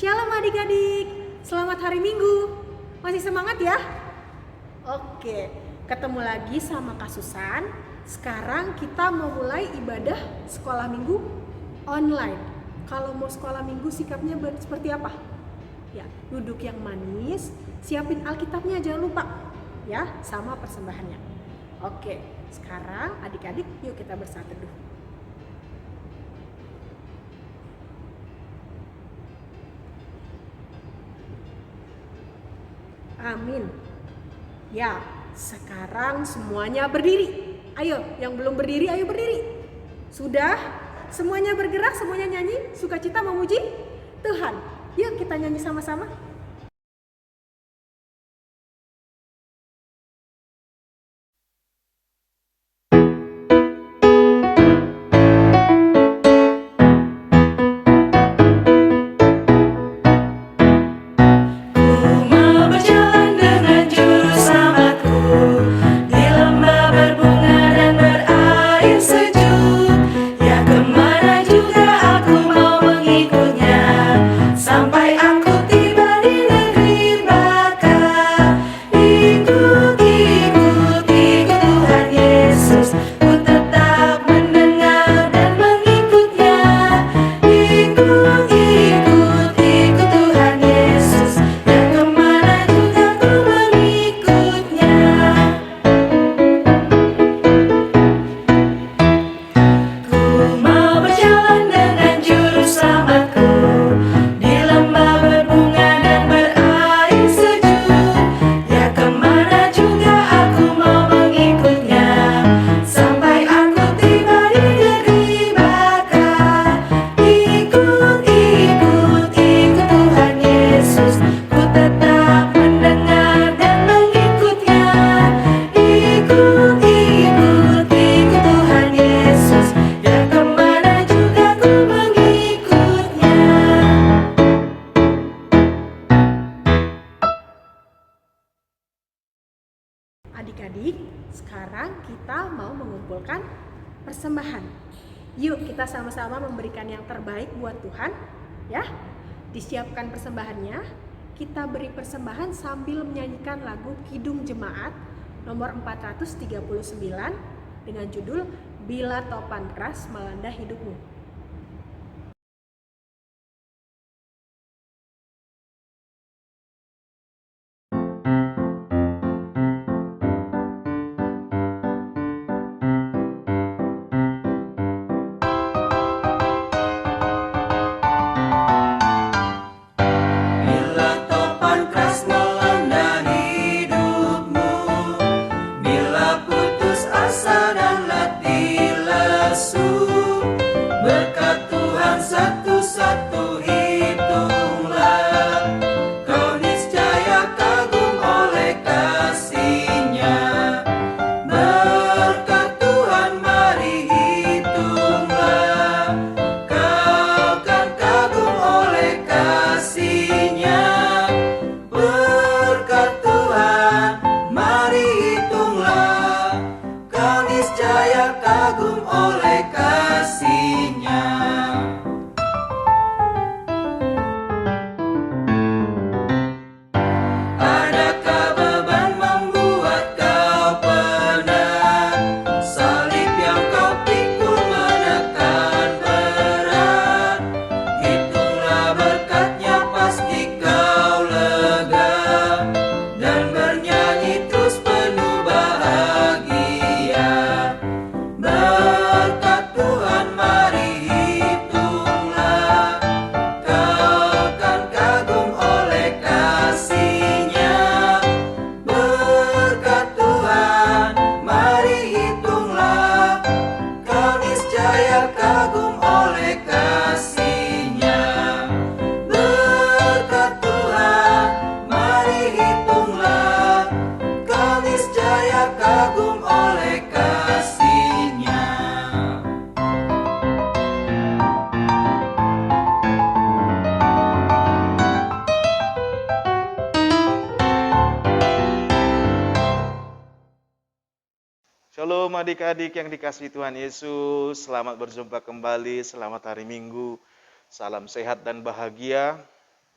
Shalom adik-adik, selamat hari Minggu. Masih semangat ya? Oke, ketemu lagi sama Kak Susan. Sekarang kita mau mulai ibadah sekolah minggu online. Kalau mau sekolah minggu sikapnya seperti apa? Ya, duduk yang manis, siapin Alkitabnya jangan lupa. Ya, sama persembahannya. Oke, sekarang adik-adik yuk kita bersaat teduh. Amin. Ya, sekarang semuanya berdiri. Ayo, yang belum berdiri, ayo berdiri. Sudah? Semuanya bergerak, semuanya nyanyi, sukacita memuji Tuhan. Yuk kita nyanyi sama-sama. Adik-adik, sekarang kita mau mengumpulkan persembahan. Yuk kita sama-sama memberikan yang terbaik buat Tuhan, ya. Disiapkan persembahannya. Kita beri persembahan sambil menyanyikan lagu Kidung Jemaat nomor 439 dengan judul Bila Topan Keras Melanda Hidupmu. Shalom adik-adik yang dikasihi Tuhan Yesus, selamat berjumpa kembali, selamat hari Minggu, salam sehat dan bahagia.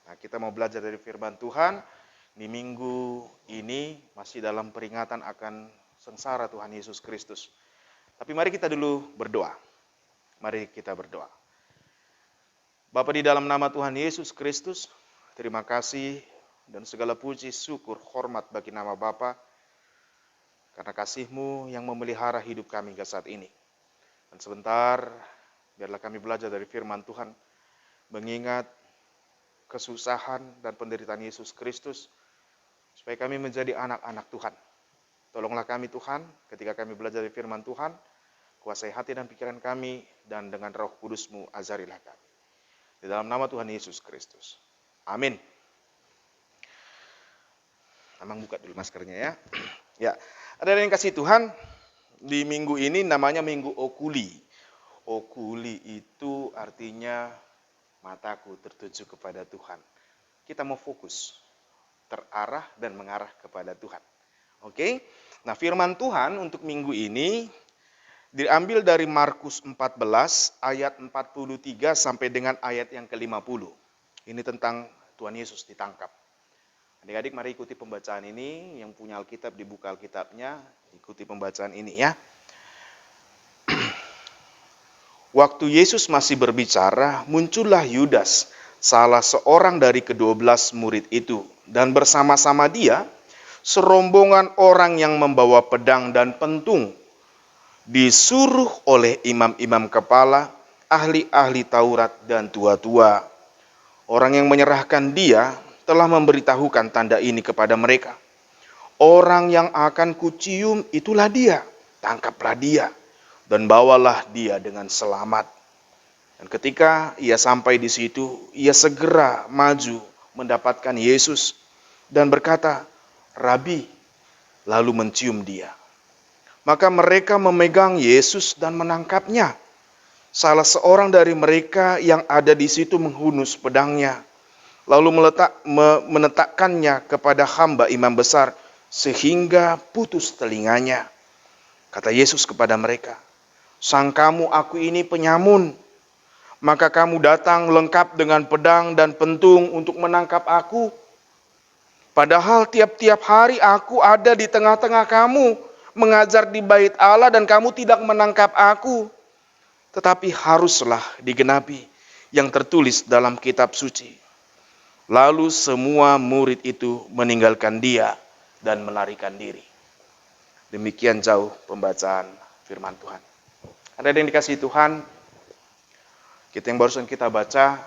Nah, kita mau belajar dari firman Tuhan. Di minggu ini masih dalam peringatan akan sengsara Tuhan Yesus Kristus. Tapi mari kita dulu berdoa. Mari kita berdoa. Bapa, di dalam nama Tuhan Yesus Kristus, terima kasih dan segala puji, syukur, hormat bagi nama Bapa, karena kasih-Mu yang memelihara hidup kami hingga saat ini. Dan sebentar, biarlah kami belajar dari firman Tuhan, mengingat kesusahan dan penderitaan Yesus Kristus, supaya kami menjadi anak-anak Tuhan. Tolonglah kami Tuhan, ketika kami belajar dari firman Tuhan, kuasai hati dan pikiran kami, dan dengan Roh Kudus-Mu ajarilah kami. Di dalam nama Tuhan Yesus Kristus. Amin. Amang buka dulu maskernya ya. Ya, ada yang kasih Tuhan, di minggu ini namanya Minggu Okuli. Okuli itu artinya mataku tertuju kepada Tuhan. Kita mau fokus, terarah dan mengarah kepada Tuhan. Oke? Nah, firman Tuhan untuk minggu ini diambil dari Markus 14 ayat 43 sampai dengan ayat yang ke-50. Ini tentang Tuhan Yesus ditangkap. Adik-adik mari ikuti pembacaan ini, yang punya Alkitab dibuka Alkitabnya, ikuti pembacaan ini ya. Waktu Yesus masih berbicara, muncullah Yudas, salah seorang dari ke-12 murid itu, dan bersama-sama dia serombongan orang yang membawa pedang dan pentung, disuruh oleh imam-imam kepala, ahli-ahli Taurat dan tua-tua. Orang yang menyerahkan dia telah memberitahukan tanda ini kepada mereka. Orang yang akan kucium itulah dia, tangkaplah dia, dan bawalah dia dengan selamat. Dan ketika ia sampai di situ, ia segera maju mendapatkan Yesus dan berkata, "Rabi," lalu mencium dia. Maka mereka memegang Yesus dan menangkapnya. Salah seorang dari mereka yang ada di situ menghunus pedangnya, lalu menetapkannya kepada hamba imam besar, sehingga putus telinganya. Kata Yesus kepada mereka, "Sangkamu aku ini penyamun, maka kamu datang lengkap dengan pedang dan pentung untuk menangkap aku. Padahal tiap-tiap hari aku ada di tengah-tengah kamu, mengajar di bait Allah dan kamu tidak menangkap aku. Tetapi haruslah digenapi yang tertulis dalam kitab suci." Lalu semua murid itu meninggalkan dia dan melarikan diri. Demikian jauh pembacaan firman Tuhan. Ada yang dikasihi Tuhan, kita yang barusan kita baca,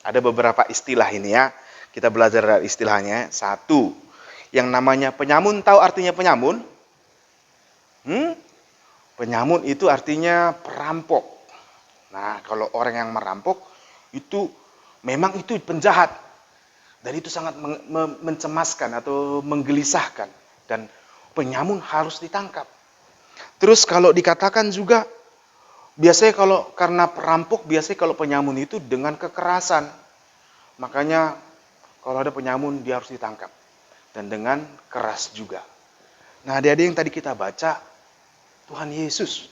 ada beberapa istilah ini ya. Kita belajar dari istilahnya. Satu, yang namanya penyamun. Tahu artinya penyamun? Penyamun itu artinya perampok. Nah, kalau orang yang merampok itu memang itu penjahat. Dan itu sangat mencemaskan atau menggelisahkan. Dan penyamun harus ditangkap. Terus kalau dikatakan juga, biasanya kalau karena perampok, biasanya kalau penyamun itu dengan kekerasan. Makanya kalau ada penyamun dia harus ditangkap. Dan dengan keras juga. Nah, adik-adik yang tadi kita baca, Tuhan Yesus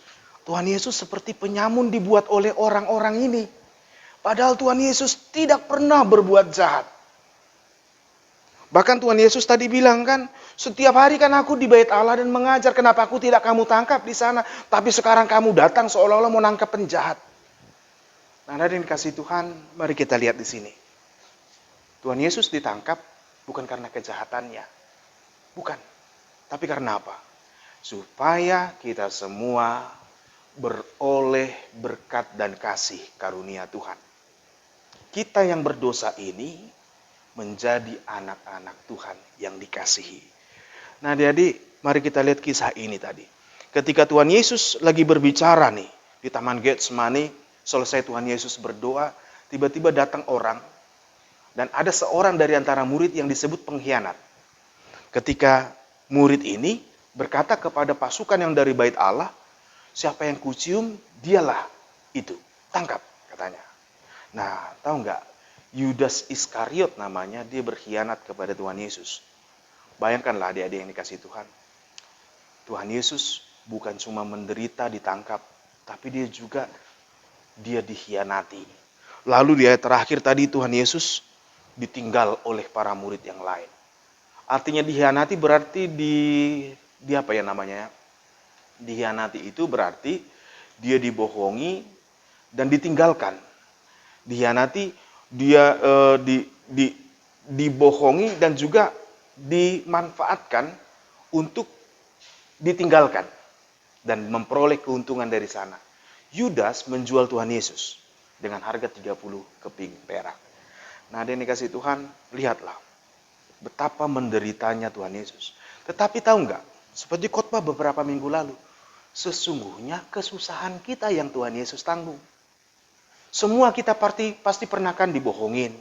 seperti penyamun dibuat oleh orang-orang ini. Padahal Tuhan Yesus tidak pernah berbuat jahat. Bahkan Tuhan Yesus tadi bilang kan, setiap hari kan aku di bait Allah dan mengajar, kenapa aku tidak kamu tangkap di sana? Tapi sekarang kamu datang seolah-olah mau nangkap penjahat. Nah, ada yang dikasih Tuhan, mari kita lihat di sini. Tuhan Yesus ditangkap bukan karena kejahatannya. Bukan. Tapi karena apa? Supaya kita semua beroleh berkat dan kasih karunia Tuhan. Kita yang berdosa ini menjadi anak-anak Tuhan yang dikasihi. Nah, adik-adik, mari kita lihat kisah ini tadi. Ketika Tuhan Yesus lagi berbicara nih di Taman Getsemani, selesai Tuhan Yesus berdoa, tiba-tiba datang orang dan ada seorang dari antara murid yang disebut pengkhianat. Ketika murid ini berkata kepada pasukan yang dari bait Allah, "Siapa yang kucium, dialah itu. Tangkap," katanya. Nah, tahu nggak? Yudas Iskariot namanya, dia berkhianat kepada Tuhan Yesus. Bayangkanlah adik-adik yang dikasih Tuhan. Tuhan Yesus bukan cuma menderita ditangkap, tapi dia dikhianati. Lalu di ayat terakhir tadi Tuhan Yesus ditinggal oleh para murid yang lain. Artinya dikhianati berarti di apa ya namanya? Dikhianati itu berarti dia dibohongi dan ditinggalkan. Dikhianati dia dibohongi dan juga dimanfaatkan untuk ditinggalkan dan memperoleh keuntungan dari sana. Yudas menjual Tuhan Yesus dengan harga 30 keping perak. Nah, ada yang dikasih Tuhan, lihatlah betapa menderitanya Tuhan Yesus. Tetapi tahu nggak, seperti khotbah beberapa minggu lalu, sesungguhnya kesusahan kita yang Tuhan Yesus tanggung. Semua kita pasti pernah kan dibohongin.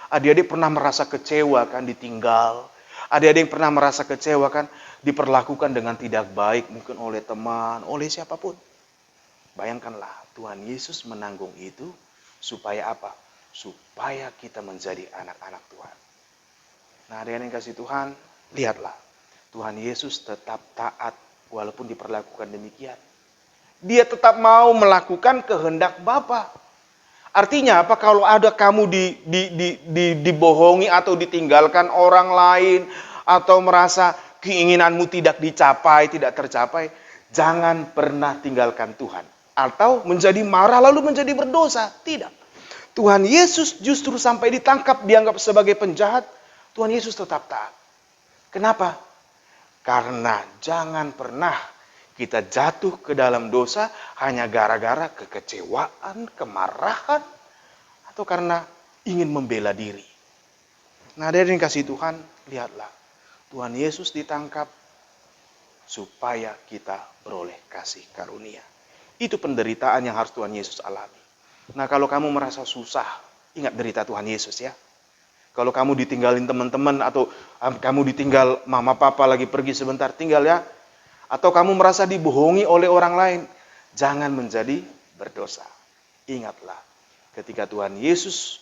Adik-adik pernah merasa kecewa kan ditinggal. Adik-adik pernah merasa kecewa kan diperlakukan dengan tidak baik mungkin oleh teman, oleh siapapun. Bayangkanlah Tuhan Yesus menanggung itu supaya apa? Supaya kita menjadi anak-anak Tuhan. Nah, adik-adik yang kasih Tuhan, lihatlah. Tuhan Yesus tetap taat walaupun diperlakukan demikian. Dia tetap mau melakukan kehendak Bapa. Artinya apa? Kalau ada kamu dibohongi atau ditinggalkan orang lain, atau merasa keinginanmu tidak dicapai, tidak tercapai, jangan pernah tinggalkan Tuhan. Atau menjadi marah lalu menjadi berdosa. Tidak. Tuhan Yesus justru sampai ditangkap, dianggap sebagai penjahat, Tuhan Yesus tetap taat. Kenapa? Karena jangan pernah kita jatuh ke dalam dosa hanya gara-gara kekecewaan, kemarahan, atau karena ingin membela diri. Nah, dari yang kasih Tuhan, lihatlah. Tuhan Yesus ditangkap supaya kita beroleh kasih karunia. Itu penderitaan yang harus Tuhan Yesus alami. Nah, kalau kamu merasa susah, ingat derita Tuhan Yesus ya. Kalau kamu ditinggalin teman-teman atau kamu ditinggal mama papa lagi pergi sebentar, tinggal ya. Atau kamu merasa dibohongi oleh orang lain, jangan menjadi berdosa. Ingatlah, ketika Tuhan Yesus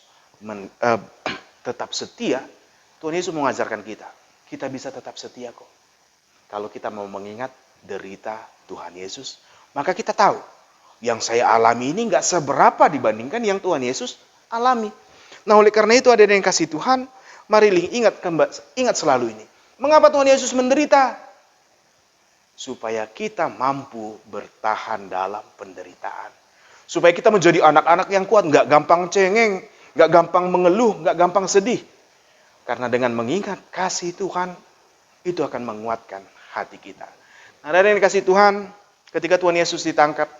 tetap setia, Tuhan Yesus mengajarkan kita. Kita bisa tetap setia kok. Kalau kita mau mengingat derita Tuhan Yesus, maka kita tahu yang saya alami ini nggak seberapa dibandingkan yang Tuhan Yesus alami. Nah, oleh karena itu ada yang kasih Tuhan, mari ingat selalu ini. Mengapa Tuhan Yesus menderita? Supaya kita mampu bertahan dalam penderitaan. Supaya kita menjadi anak-anak yang kuat, nggak gampang cengeng, nggak gampang mengeluh, nggak gampang sedih. Karena dengan mengingat kasih Tuhan, itu akan menguatkan hati kita. Nah, ada yang dikasih Tuhan, ketika Tuhan Yesus ditangkap,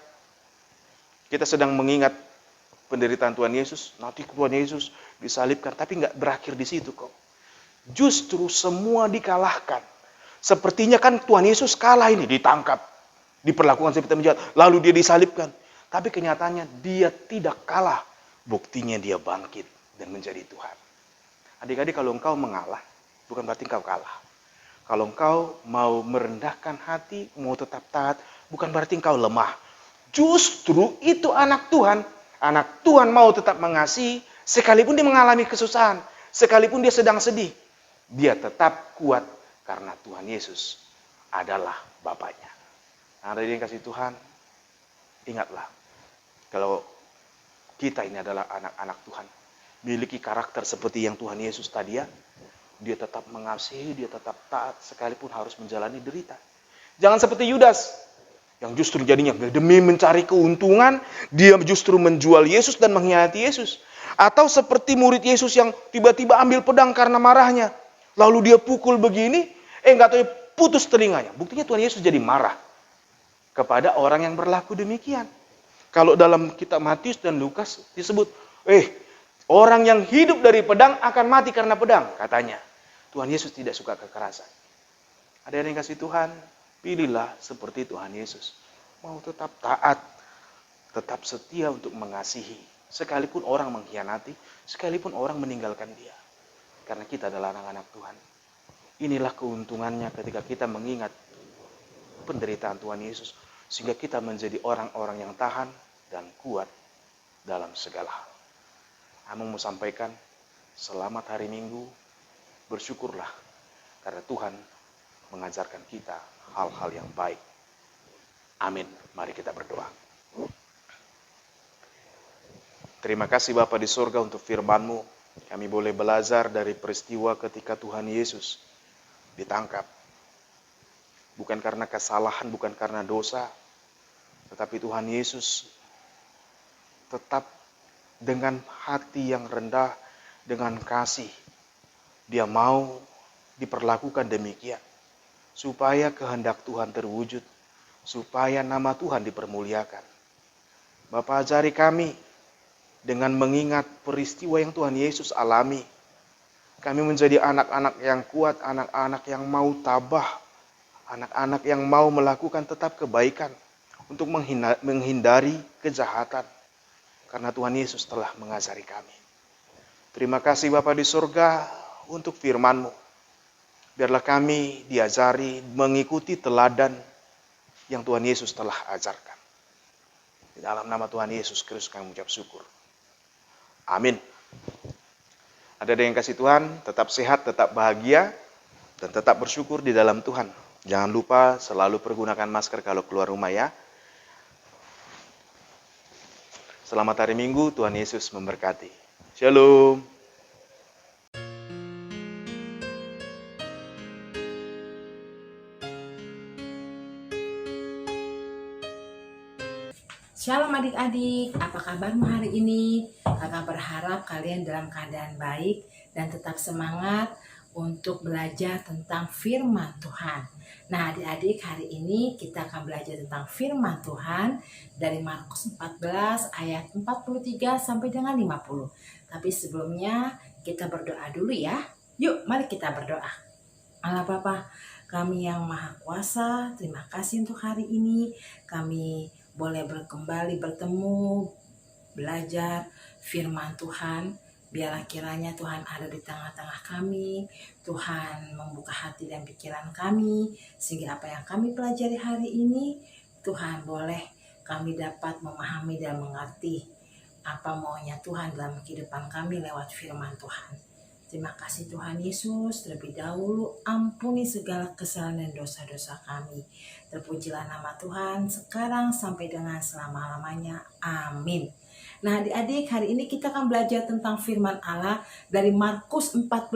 kita sedang mengingat penderitaan Tuhan Yesus, nanti Tuhan Yesus disalibkan, tapi nggak berakhir di situ kok. Justru semua dikalahkan. Sepertinya kan Tuhan Yesus kalah ini, ditangkap, diperlakukan seperti penjahat, lalu dia disalibkan. Tapi kenyataannya dia tidak kalah. Buktinya dia bangkit dan menjadi Tuhan. Adik-adik, kalau engkau mengalah, bukan berarti engkau kalah. Kalau engkau mau merendahkan hati, mau tetap taat, bukan berarti engkau lemah. Justru itu anak Tuhan. Anak Tuhan mau tetap mengasihi, sekalipun dia mengalami kesusahan, sekalipun dia sedang sedih, dia tetap kuat karena Tuhan Yesus adalah Bapaknya. Nah, dari yang kasih Tuhan, ingatlah, kalau kita ini adalah anak-anak Tuhan, miliki karakter seperti yang Tuhan Yesus tadi ya, dia tetap mengasihi, dia tetap taat, sekalipun harus menjalani derita. Jangan seperti Yudas, yang justru jadinya demi mencari keuntungan, dia justru menjual Yesus dan mengkhianati Yesus. Atau seperti murid Yesus yang tiba-tiba ambil pedang karena marahnya. Lalu dia pukul begini, nggak tahu putus telinganya. Buktinya Tuhan Yesus jadi marah kepada orang yang berlaku demikian. Kalau dalam kitab Matius dan Lukas disebut, orang yang hidup dari pedang akan mati karena pedang, katanya. Tuhan Yesus tidak suka kekerasan. Ada yang kasih Tuhan, pilihlah seperti Tuhan Yesus. Mau tetap taat, tetap setia untuk mengasihi. Sekalipun orang mengkhianati, sekalipun orang meninggalkan dia. Karena kita adalah anak-anak Tuhan. Inilah keuntungannya ketika kita mengingat penderitaan Tuhan Yesus. Sehingga kita menjadi orang-orang yang tahan dan kuat dalam segala hal. Amung mau sampaikan, selamat hari Minggu, bersyukurlah. Karena Tuhan mengajarkan kita hal-hal yang baik. Amin. Mari kita berdoa. Terima kasih Bapa di surga untuk firman-Mu. Kami boleh belajar dari peristiwa ketika Tuhan Yesus ditangkap. Bukan karena kesalahan, bukan karena dosa, tetapi Tuhan Yesus tetap dengan hati yang rendah, dengan kasih. Dia mau diperlakukan demikian, supaya kehendak Tuhan terwujud, supaya nama Tuhan dipermuliakan. Bapa, ajari kami dengan mengingat peristiwa yang Tuhan Yesus alami. Kami menjadi anak-anak yang kuat, anak-anak yang mau tabah, anak-anak yang mau melakukan tetap kebaikan untuk menghindari kejahatan. Karena Tuhan Yesus telah mengajari kami. Terima kasih Bapa di surga untuk firman-Mu. Biarlah kami diajari mengikuti teladan yang Tuhan Yesus telah ajarkan. Di dalam nama Tuhan Yesus Kristus kami mengucap syukur. Amin. Ada yang kasih Tuhan, tetap sehat, tetap bahagia, dan tetap bersyukur di dalam Tuhan. Jangan lupa selalu pergunakan masker kalau keluar rumah ya. Selamat hari Minggu, Tuhan Yesus memberkati. Shalom. Shalom adik-adik, apa kabarmu hari ini? Kakak berharap kalian dalam keadaan baik dan tetap semangat untuk belajar tentang firman Tuhan. Nah adik-adik, hari ini kita akan belajar tentang firman Tuhan dari Markus 14 ayat 43 sampai dengan 50. Tapi sebelumnya kita berdoa dulu ya. Yuk mari kita berdoa. Allah Bapa, kami yang Maha Kuasa, terima kasih untuk hari ini. Kami boleh kembali bertemu, belajar firman Tuhan. Biarlah kiranya Tuhan ada di tengah-tengah kami. Tuhan membuka hati dan pikiran kami, sehingga apa yang kami pelajari hari ini, Tuhan boleh kami dapat memahami dan mengerti apa maunya Tuhan dalam kehidupan kami lewat firman Tuhan. Terima kasih Tuhan Yesus, terlebih dahulu ampuni segala kesalahan dan dosa-dosa kami. Terpujilah nama Tuhan sekarang sampai dengan selama-lamanya. Amin. Nah adik-adik, hari ini kita akan belajar tentang firman Allah dari Markus 14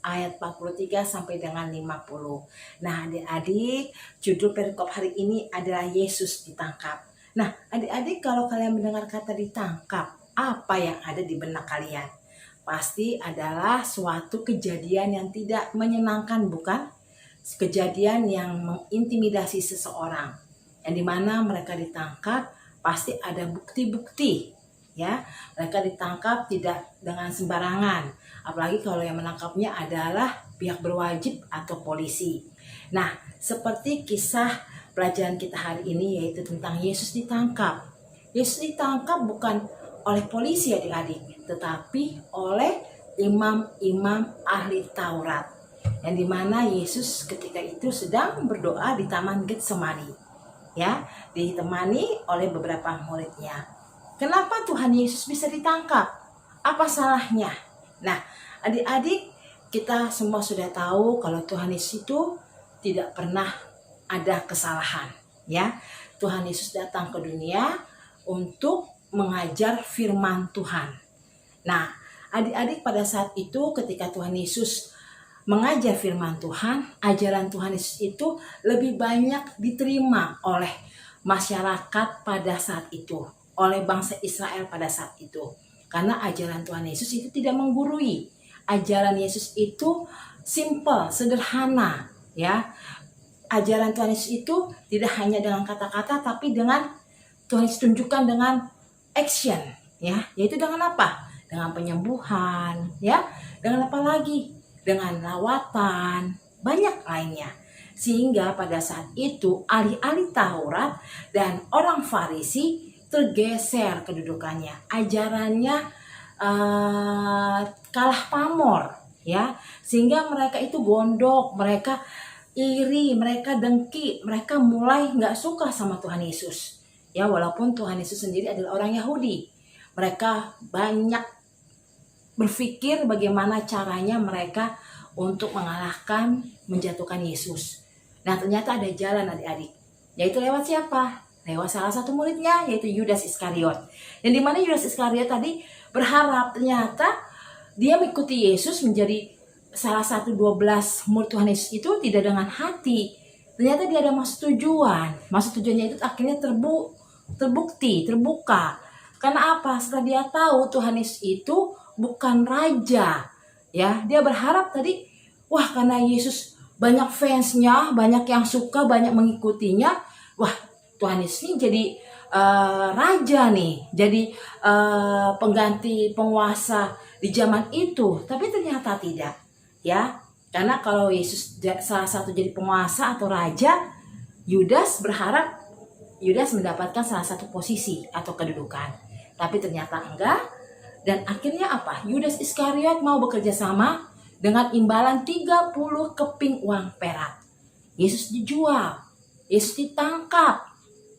ayat 43 sampai dengan 50. Nah adik-adik, judul perikop hari ini adalah Yesus ditangkap. Nah adik-adik, kalau kalian mendengar kata ditangkap, apa yang ada di benak kalian? Pasti adalah suatu kejadian yang tidak menyenangkan, bukan? Kejadian yang mengintimidasi seseorang, yang dimana mereka ditangkap pasti ada bukti-bukti, ya. Mereka ditangkap tidak dengan sembarangan, apalagi kalau yang menangkapnya adalah pihak berwajib atau polisi. Nah, seperti kisah pelajaran kita hari ini, yaitu tentang Yesus ditangkap. Yesus ditangkap bukan oleh polisi adik-adik, tetapi oleh imam-imam ahli Taurat, yang dimana Yesus ketika itu sedang berdoa di Taman Getsemani, ya, ditemani oleh beberapa muridnya. Kenapa Tuhan Yesus bisa ditangkap? Apa salahnya? Nah, adik-adik, kita semua sudah tahu kalau Tuhan Yesus itu tidak pernah ada kesalahan, ya. Tuhan Yesus datang ke dunia untuk mengajar firman Tuhan. Nah, adik-adik, pada saat itu ketika Tuhan Yesus mengajar firman Tuhan, ajaran Tuhan Yesus itu lebih banyak diterima oleh masyarakat pada saat itu, oleh bangsa Israel pada saat itu. Karena ajaran Tuhan Yesus itu tidak menggurui. Ajaran Yesus itu simple, sederhana, ya. Ajaran Tuhan Yesus itu tidak hanya dengan kata-kata, tapi dengan Tuhan Yesus tunjukkan dengan action, ya, yaitu dengan apa? Dengan penyembuhan, ya, dengan apa lagi? Dengan lawatan, banyak lainnya. Sehingga pada saat itu ahli-ahli Taurat dan orang Farisi tergeser kedudukannya, ajarannya kalah pamor, ya, sehingga mereka itu gondok, mereka iri, mereka dengki, mereka mulai nggak suka sama Tuhan Yesus. Ya, walaupun Tuhan Yesus sendiri adalah orang Yahudi, mereka banyak berpikir bagaimana caranya mereka untuk mengalahkan, menjatuhkan Yesus. Nah, ternyata ada jalan adik-adik, yaitu lewat siapa? Lewat salah satu muridnya, yaitu Yudas Iskariot. Dan di mana Yudas Iskariot tadi berharap ternyata dia mengikuti Yesus menjadi salah satu 12 murid Tuhan Yesus itu tidak dengan hati. Ternyata dia ada maksud tujuan. Maksud tujuannya itu akhirnya terbukti, terbuka. Karena apa? Setelah dia tahu Tuhan Yesus itu bukan raja, ya, dia berharap tadi, wah, karena Yesus banyak fansnya, banyak yang suka, banyak mengikutinya, wah, Tuhan Yesus ini jadi raja nih, jadi pengganti penguasa di zaman itu. Tapi ternyata tidak, ya, karena kalau Yesus salah satu jadi penguasa atau raja, Yudas berharap Yudas mendapatkan salah satu posisi atau kedudukan. Tapi ternyata enggak. Dan akhirnya apa? Yudas Iskariot mau bekerja sama dengan imbalan 30 keping uang perak. Yesus dijual. Yesus ditangkap.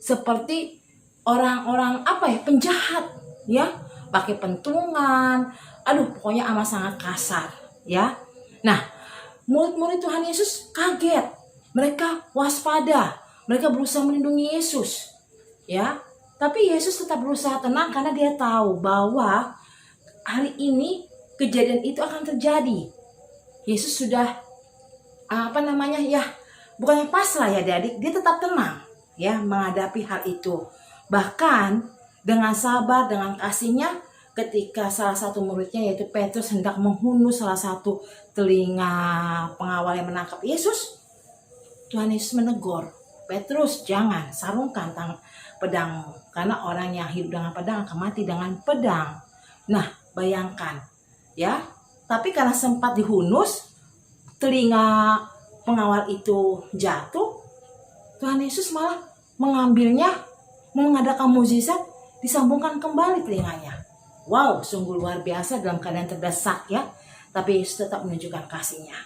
Seperti orang-orang penjahat, ya. Pakai pentungan. Aduh, pokoknya amat sangat kasar, ya. Nah, murid-murid Tuhan Yesus kaget. Mereka waspada. Mereka berusaha melindungi Yesus, ya. Tapi Yesus tetap berusaha tenang karena dia tahu bahwa hari ini kejadian itu akan terjadi. Yesus sudah bukannya pasrah ya adik, dia tetap tenang ya menghadapi hal itu. Bahkan dengan sabar, dengan kasihnya, ketika salah satu muridnya yaitu Petrus hendak menghunus salah satu telinga pengawal yang menangkap Yesus, Tuhan Yesus menegur, Petrus, jangan sarungkan pedangmu, karena orang yang hidup dengan pedang akan mati dengan pedang. Nah, bayangkan ya, tapi karena sempat dihunus, telinga pengawal itu jatuh, Tuhan Yesus malah mengambilnya, mengadakan mukjizat, disambungkan kembali telinganya. Wow, sungguh luar biasa dalam keadaan terdesak ya, tapi Yesus tetap menunjukkan kasihnya.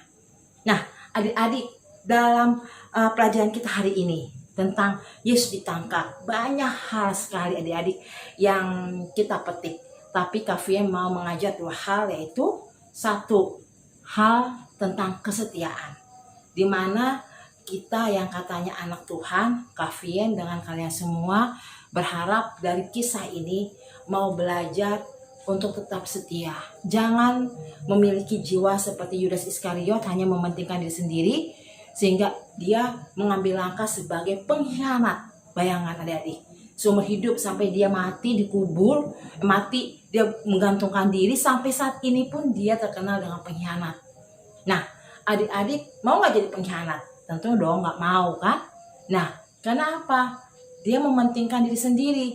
Nah, adik-adik, dalam pelajaran kita hari ini tentang Yesus ditangkap, banyak hal sekali adik-adik yang kita petik. Tapi Kak Fien mau mengajar 2 hal, yaitu 1 hal tentang kesetiaan, dimana kita yang katanya anak Tuhan, Kak Fien dengan kalian semua berharap dari kisah ini mau belajar untuk tetap setia. Jangan memiliki jiwa seperti Yudas Iskariot, hanya mementingkan diri sendiri, sehingga dia mengambil langkah sebagai pengkhianat. Bayangkan adik-adik, seumur hidup sampai dia mati dikubur, dia menggantungkan diri, sampai saat ini pun dia terkenal dengan pengkhianat. Nah, adik-adik mau gak jadi pengkhianat? Tentu dong gak mau kan? Nah, karena apa? Dia mementingkan diri sendiri,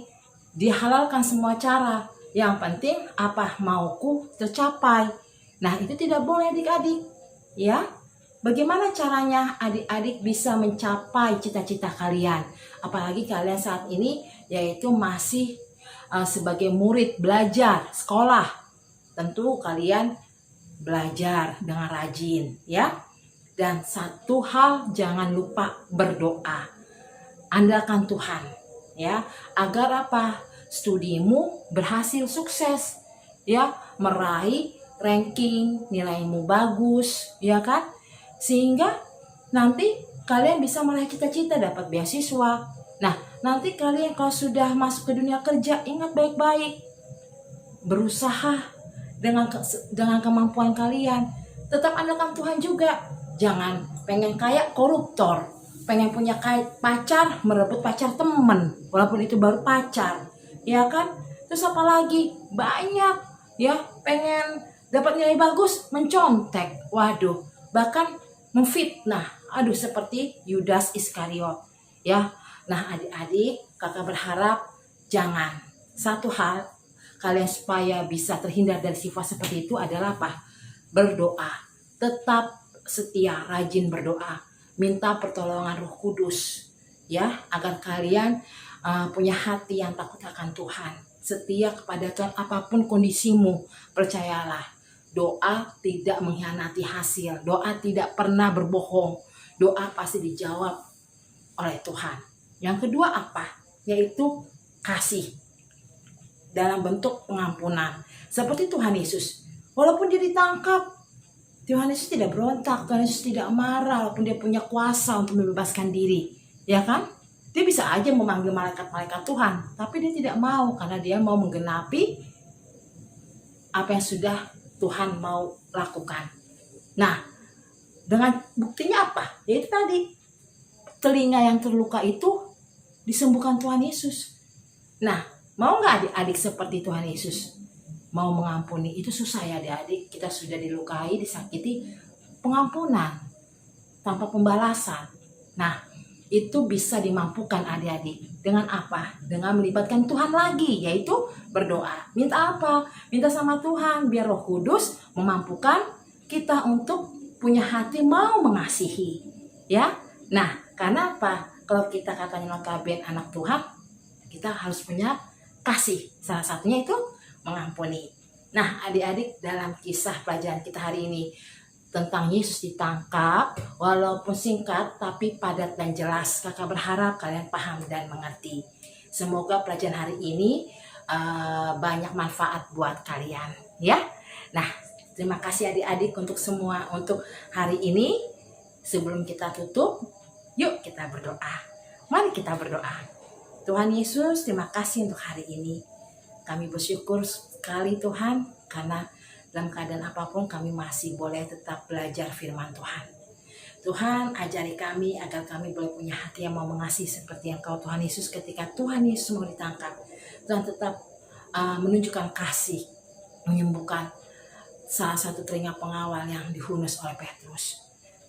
dihalalkan semua cara. Yang penting apa mauku tercapai. Nah, itu tidak boleh adik-adik, ya. Bagaimana caranya adik-adik bisa mencapai cita-cita kalian? Apalagi kalian saat ini yaitu masih sebagai murid belajar sekolah. Tentu kalian belajar dengan rajin ya. Dan satu hal, jangan lupa berdoa. Andalkan Tuhan ya, agar apa? Studimu berhasil sukses ya, meraih ranking, nilaimu bagus ya kan? Sehingga nanti kalian bisa meraih cita-cita, dapat beasiswa. Nah, nanti kalian kalau sudah masuk ke dunia kerja, ingat baik-baik, berusaha dengan kemampuan kalian. Tetap andalkan Tuhan juga. Jangan pengen kaya koruptor, pengen punya pacar, merebut pacar temen, walaupun itu baru pacar, ya kan? Terus apalagi banyak ya, pengen dapat nilai bagus, mencontek, waduh, bahkan memfitnah, aduh, seperti Yudas Iskariot ya. Nah, adik-adik, kakak berharap jangan. Satu hal kalian supaya bisa terhindar dari sifat seperti itu adalah apa? Berdoa. Tetap setia, rajin berdoa, minta pertolongan Roh Kudus ya, agar kalian punya hati yang takut akan Tuhan, setia kepada Tuhan apapun kondisimu. Percayalah, doa tidak mengkhianati hasil, doa tidak pernah berbohong, doa pasti dijawab oleh Tuhan. Yang kedua apa? Yaitu kasih dalam bentuk pengampunan. Seperti Tuhan Yesus, walaupun dia ditangkap, Tuhan Yesus tidak berontak, Tuhan Yesus tidak marah, walaupun dia punya kuasa untuk membebaskan diri, ya kan? Dia bisa aja memanggil malaikat-malaikat Tuhan, tapi dia tidak mau, karena dia mau menggenapi apa yang sudah Tuhan mau lakukan. Nah, dengan buktinya apa? Yaitu tadi, telinga yang terluka itu disembuhkan Tuhan Yesus. Nah, mau nggak adik-adik seperti Tuhan Yesus? Mau mengampuni, itu susah ya adik-adik. Kita sudah dilukai, disakiti, pengampunan tanpa pembalasan. Nah, itu bisa dimampukan adik-adik. Dengan apa? Dengan melibatkan Tuhan lagi, yaitu berdoa. Minta apa? Minta sama Tuhan, biar Roh Kudus memampukan kita untuk punya hati mau mengasihi. Ya, nah, karena apa? Kalau kita katanya notabene anak Tuhan, kita harus punya kasih. Salah satunya itu mengampuni. Nah, adik-adik, dalam kisah pelajaran kita hari ini tentang Yesus ditangkap, walaupun singkat tapi padat dan jelas. Kakak berharap kalian paham dan mengerti. Semoga pelajaran hari ini banyak manfaat buat kalian, ya. Nah, terima kasih adik-adik untuk semua untuk hari ini. Sebelum kita tutup, yuk kita berdoa. Mari kita berdoa. Tuhan Yesus, terima kasih untuk hari ini. Kami bersyukur sekali Tuhan, karena dalam keadaan apapun kami masih boleh tetap belajar firman Tuhan. Tuhan, ajari kami agar kami boleh punya hati yang mau mengasihi seperti Engkau Tuhan Yesus. Ketika Tuhan Yesus mau ditangkap, Tuhan tetap menunjukkan kasih, menyembuhkan salah satu telinga pengawal yang dihunus oleh Petrus.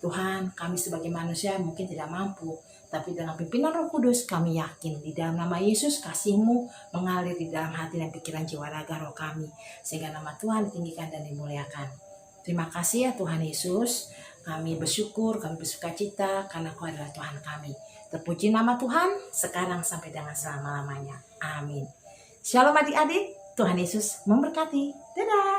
Tuhan, kami sebagai manusia mungkin tidak mampu, tapi dengan pimpinan Roh Kudus kami yakin di dalam nama Yesus kasih-Mu mengalir di dalam hati dan pikiran jiwa raga roh kami, sehingga nama Tuhan ditinggikan dan dimuliakan. Terima kasih ya Tuhan Yesus. Kami bersyukur, kami bersukacita karena Kau adalah Tuhan kami. Terpuji nama Tuhan sekarang sampai dengan selama-lamanya. Amin. Shalom adik-adik, Tuhan Yesus memberkati. Dadah.